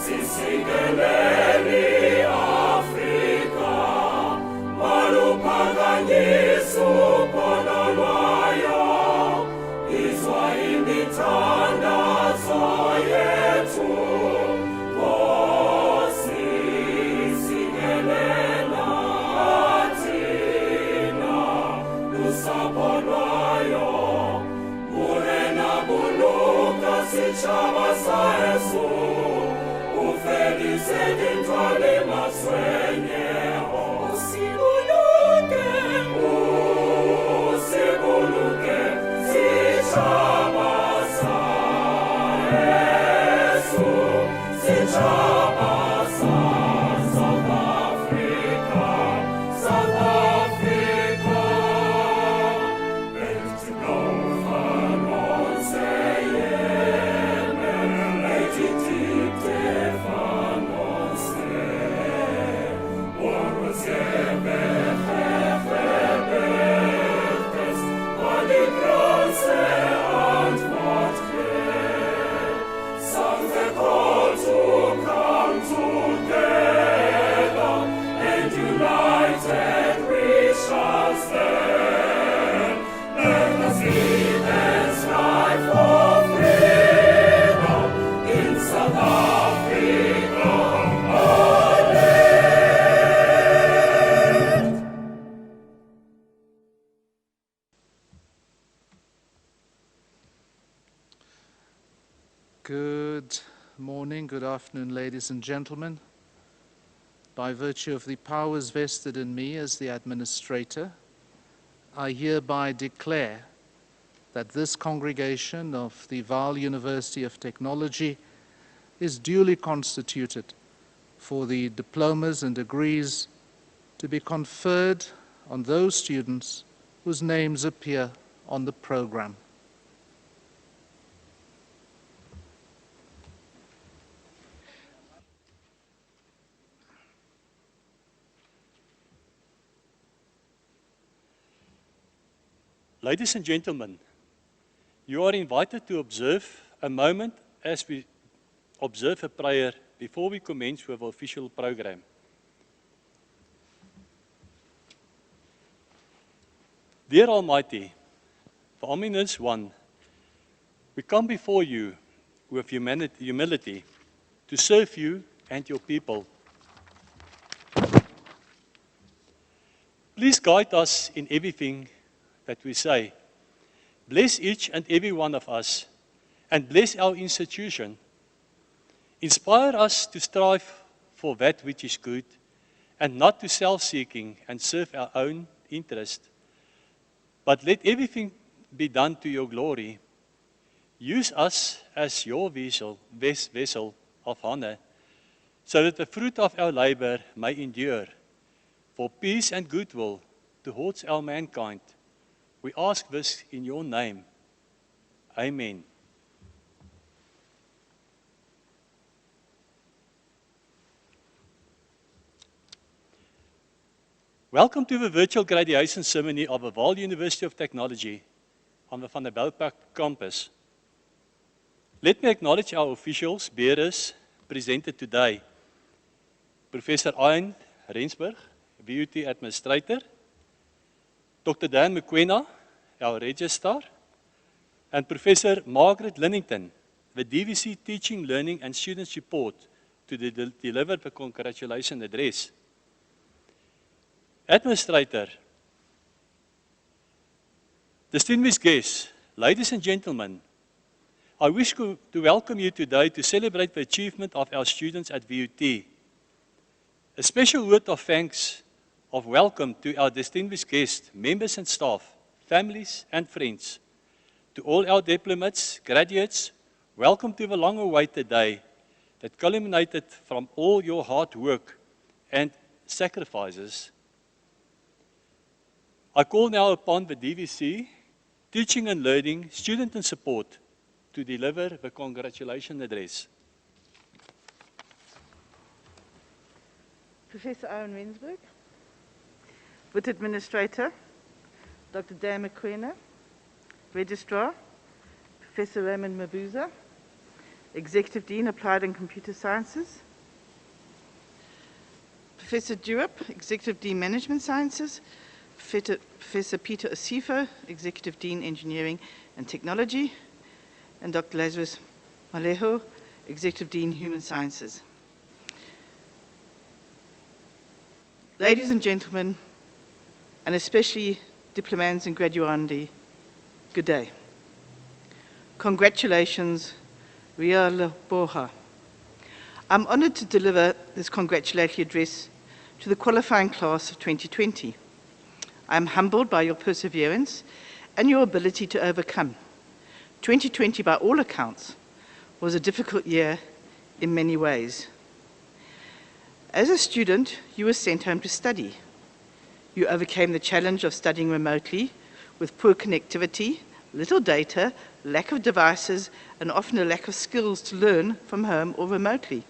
Sigeleli Afrika, maluphakanyiswa upololwayo, izwa imithandazo yethu, Nkosi sigelela thina, lusapho lwayo, murena buluka sitshaba sa Yesu. Felice d'entrare maswenyeho, usibuluke, sitshaba sa Yesu, sitshaba sa South Africa, South Africa. Ethi nova nonse yeme, ethi tite Good morning, good afternoon, ladies and gentlemen. By virtue of the powers vested in me as the administrator, I hereby declare that this congregation of the Vaal University of Technology is duly constituted for the diplomas and degrees to be conferred on those students whose names appear on the program. Ladies and gentlemen, you are invited to observe a moment as we observe a prayer before we commence with our official program. Dear Almighty, for Ominous One, we come before you with humility to serve you and your people. Please guide us in everything that we say. Bless each and every one of us and bless our institution. Inspire us to strive for that which is good and not to self-seeking and serve our own interest. But let everything be done to your glory. Use us as your vessel of honor, so that the fruit of our labor may endure, for peace and goodwill towards our mankind. We ask this in your name. Amen. Welcome to the virtual graduation ceremony of the Vaal University of Technology on the Van der Bijlpark campus. Let me acknowledge our officials, bearers, presented today. Professor Ian Rensburg, VUT Administrator, Dr. Dan Mokoena, our Registrar, and Professor Margaret Linnington, the DVC Teaching, Learning and Student Support, to deliver the congratulation address. Administrator, distinguished guests, ladies and gentlemen, I wish to welcome you today to celebrate the achievement of our students at VUT. A special word of thanks, of welcome to our distinguished guests, members and staff, families and friends. To all our diplomats, graduates, welcome to the long-awaited day that culminated from all your hard work and sacrifices. I call now upon the DVC, Teaching and Learning, Student and Support, to deliver the congratulation address. Professor Ian Rensburg, with Administrator, Dr. Dan Mokoena, Registrar, Professor Raymond Mabuza, Executive Dean, Applied and Computer Sciences. Professor Durup, Executive Dean, Management Sciences. Professor Peter Osifo, Executive Dean, Engineering and Technology. And Dr. Lazarus Malejo, Executive Dean, Human Sciences. Ladies and gentlemen, and especially diplomats and graduandi, good day. Congratulations, Ria Leboha. I'm honored to deliver this congratulatory address to the qualifying class of 2020. I'm humbled by your perseverance and your ability to overcome. 2020, by all accounts, was a difficult year in many ways. As a student, you were sent home to study. You overcame the challenge of studying remotely with poor connectivity, little data, lack of devices, and often a lack of skills to learn from home or remotely.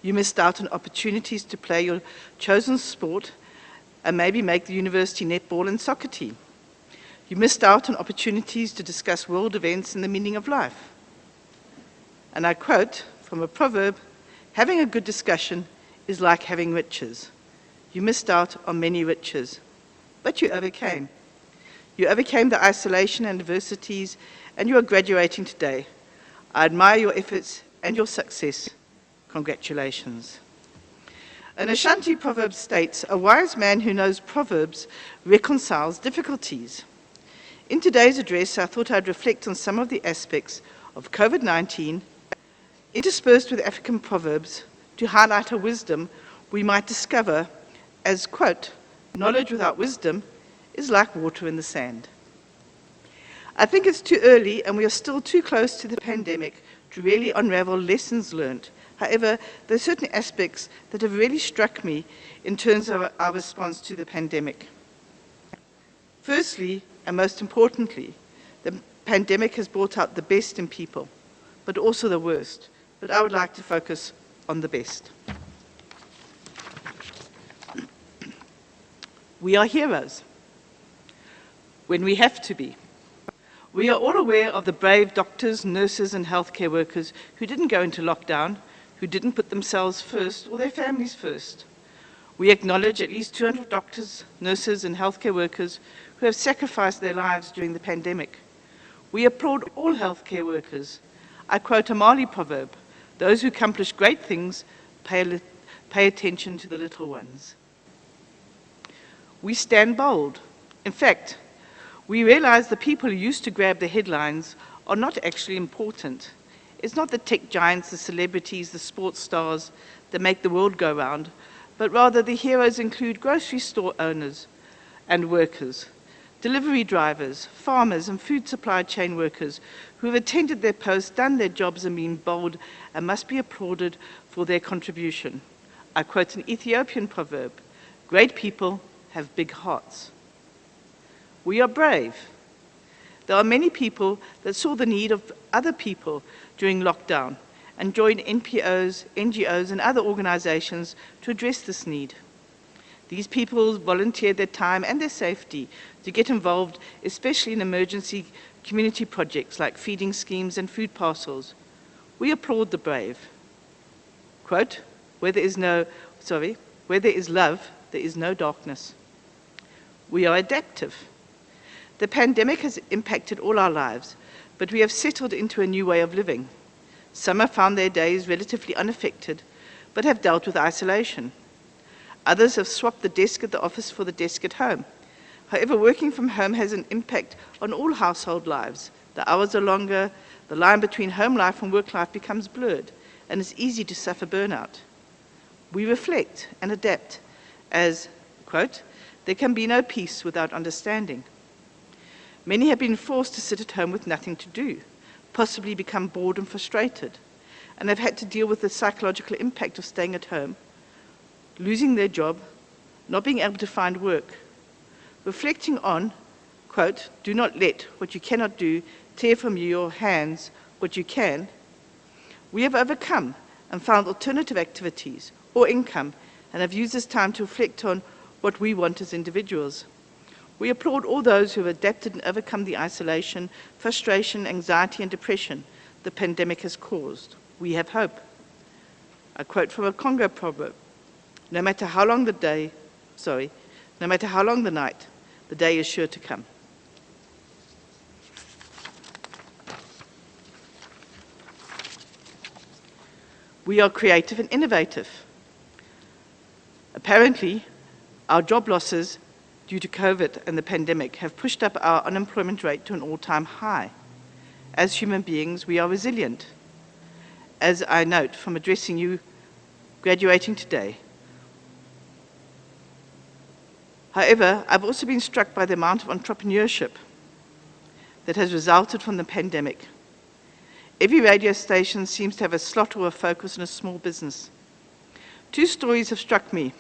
You missed out on opportunities to play your chosen sport and maybe make the university netball and soccer team. You missed out on opportunities to discuss world events and the meaning of life. And I quote from a proverb, "Having a good discussion is like having riches." You missed out on many riches, but you overcame. You overcame the isolation and adversities, and you are graduating today. I admire your efforts and your success. Congratulations. An Ashanti proverb states, "A wise man who knows proverbs reconciles difficulties." In today's address, I thought I'd reflect on some of the aspects of COVID-19, interspersed with African proverbs, to highlight a wisdom we might discover as, quote, "Knowledge without wisdom is like water in the sand." I think it's too early and we are still too close to the pandemic to really unravel lessons learned. However, there are certain aspects that have really struck me in terms of our response to the pandemic. Firstly, and most importantly, the pandemic has brought out the best in people, but also the worst. But I would like to focus on the best. We are heroes when we have to be. We are all aware of the brave doctors, nurses, and healthcare workers who didn't go into lockdown, who didn't put themselves first or their families first. We acknowledge at least 200 doctors, nurses, and healthcare workers who have sacrificed their lives during the pandemic. We applaud all healthcare workers. I quote a Mali proverb, "Those who accomplish great things pay attention to the little ones." We stand bold. In fact, we realize the people who used to grab the headlines are not actually important. It's not the tech giants, the celebrities, the sports stars that make the world go round, but rather the heroes include grocery store owners and workers, delivery drivers, farmers, and food supply chain workers who have attended their posts, done their jobs, and been bold and must be applauded for their contribution. I quote an Ethiopian proverb, "Great people have big hearts." We are brave. There are many people that saw the need of other people during lockdown and joined NPOs, NGOs, and other organizations to address this need. These people volunteered their time and their safety to get involved, especially in emergency community projects like feeding schemes and food parcels. We applaud the brave. Quote, where there is love, there is no darkness. We are adaptive. The pandemic has impacted all our lives, but we have settled into a new way of living. Some have found their days relatively unaffected, but have dealt with isolation. Others have swapped the desk at the office for the desk at home. However, working from home has an impact on all household lives. The hours are longer, the line between home life and work life becomes blurred, and it's easy to suffer burnout. We reflect and adapt as, quote, "There can be no peace without understanding." Many have been forced to sit at home with nothing to do, possibly become bored and frustrated, and have had to deal with the psychological impact of staying at home, losing their job, not being able to find work. Reflecting on, quote, "Do not let what you cannot do tear from your hands what you can," we have overcome and found alternative activities or income and have used this time to reflect on what we want as individuals. We applaud all those who have adapted and overcome the isolation, frustration, anxiety, and depression the pandemic has caused. we have hope. I quote from a Congo proverb, no matter how long the night, the day is sure to come. We are creative and innovative. Apparently, our job losses due to COVID and the pandemic have pushed up our unemployment rate to an all-time high. As human beings, we are resilient. As I note from addressing you graduating today. However, I've also been struck by the amount of entrepreneurship that has resulted from the pandemic. Every radio station seems to have a slot or a focus on a small business. Two stories have struck me.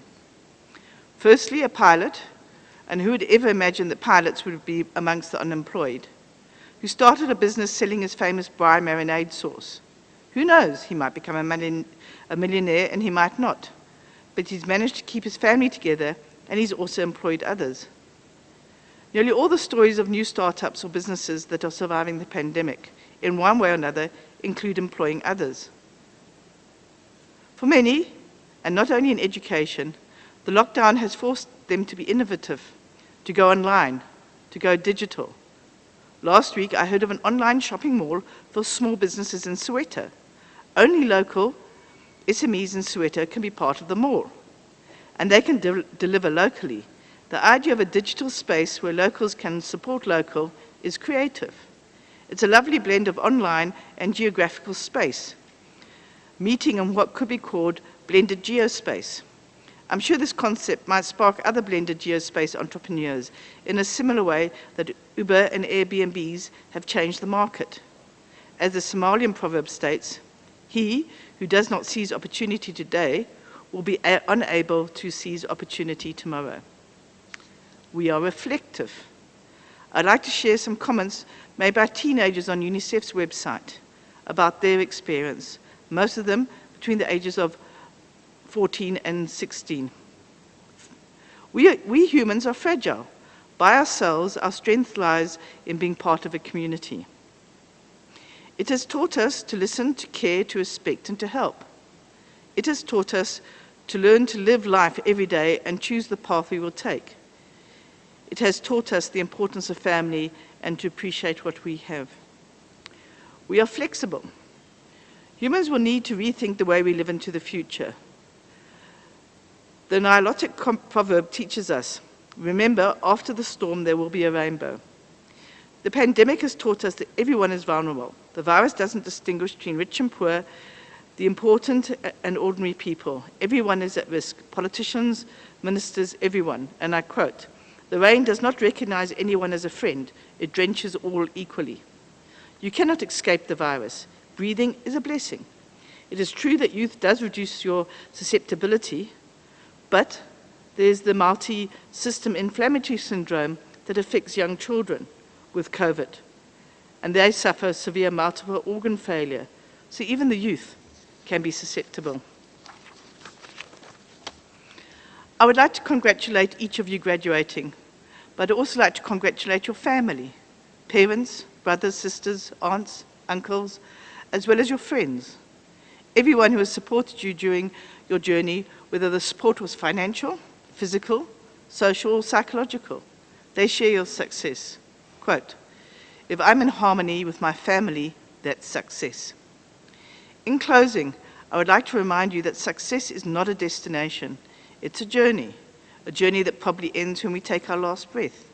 Firstly, a pilot, and who would ever imagine that pilots would be amongst the unemployed, who started a business selling his famous Bry marinade sauce. Who knows, he might become a millionaire and he might not. But he's managed to keep his family together and he's also employed others. Nearly all the stories of new startups or businesses that are surviving the pandemic, in one way or another, include employing others. For many, and not only in education, the lockdown has forced them to be innovative, to go online, to go digital. Last week, I heard of an online shopping mall for small businesses in Soweto. Only local SMEs in Soweto can be part of the mall, and they can deliver locally. The idea of a digital space where locals can support local is creative. It's a lovely blend of online and geographical space, meeting in what could be called blended geospace. I'm sure this concept might spark other blended geospace entrepreneurs in a similar way that Uber and Airbnbs have changed the market. As the Somalian proverb states, he who does not seize opportunity today will be unable to seize opportunity tomorrow. We are reflective. I'd like to share some comments made by teenagers on UNICEF's website about their experience, most of them between the ages of 14 and 16. We humans are fragile. By ourselves, our strength lies in being part of a community. It has taught us to listen, to care, to respect, and to help. It has taught us to learn to live life every day and choose the path we will take. It has taught us the importance of family and to appreciate what we have. We are flexible. Humans will need to rethink the way we live into the future. The Nilotic proverb teaches us, remember, after the storm there will be a rainbow. The pandemic has taught us that everyone is vulnerable. The virus doesn't distinguish between rich and poor, the important and ordinary people. Everyone is at risk. Politicians, ministers, everyone. And I quote, the rain does not recognize anyone as a friend. It drenches all equally. You cannot escape the virus. Breathing is a blessing. It is true that youth does reduce your susceptibility, but there's the multi-system inflammatory syndrome that affects young children with COVID, and they suffer severe multiple organ failure. So even the youth can be susceptible. I would like to congratulate each of you graduating, but I'd also like to congratulate your family, parents, brothers, sisters, aunts, uncles, as well as your friends. Everyone who has supported you during your journey, whether the support was financial, physical, social, or psychological. They share your success. Quote, if I'm in harmony with my family, that's success. In closing, I would like to remind you that success is not a destination. It's a journey that probably ends when we take our last breath.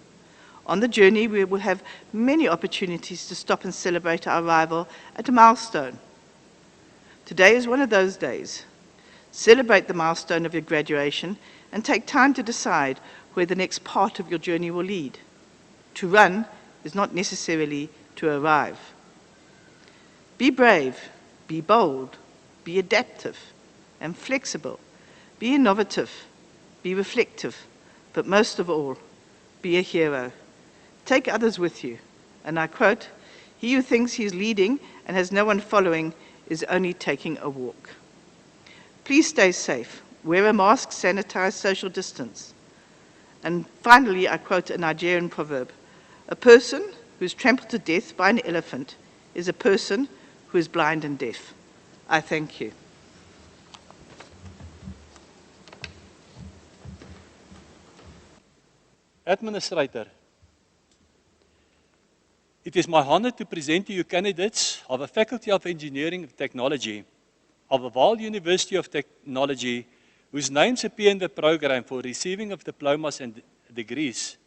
On the journey, we will have many opportunities to stop and celebrate our arrival at a milestone. Today is one of those days. Celebrate the milestone of your graduation and take time to decide where the next part of your journey will lead. To run is not necessarily to arrive. Be brave, be bold, be adaptive and flexible, be innovative, be reflective, but most of all, be a hero. Take others with you. And I quote, he who thinks he is leading and has no one following is only taking a walk. Please stay safe. Wear a mask, sanitize, social distance. And finally, I quote a Nigerian proverb, a person who is trampled to death by an elephant is a person who is blind and deaf. I thank you. Administrator, it is my honor to present to you candidates of the Faculty of Engineering and Technology of the Vaal University of Technology, whose names appear in the program for receiving of diplomas and degrees.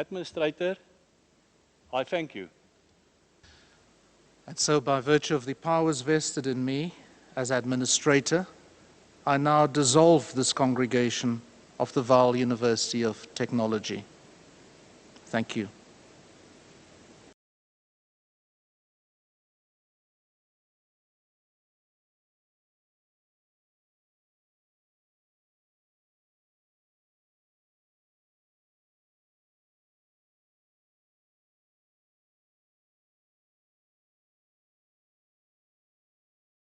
administrator, I thank you. And so, by virtue of the powers vested in me as administrator, I now dissolve this congregation of the Vaal University of Technology. Thank you.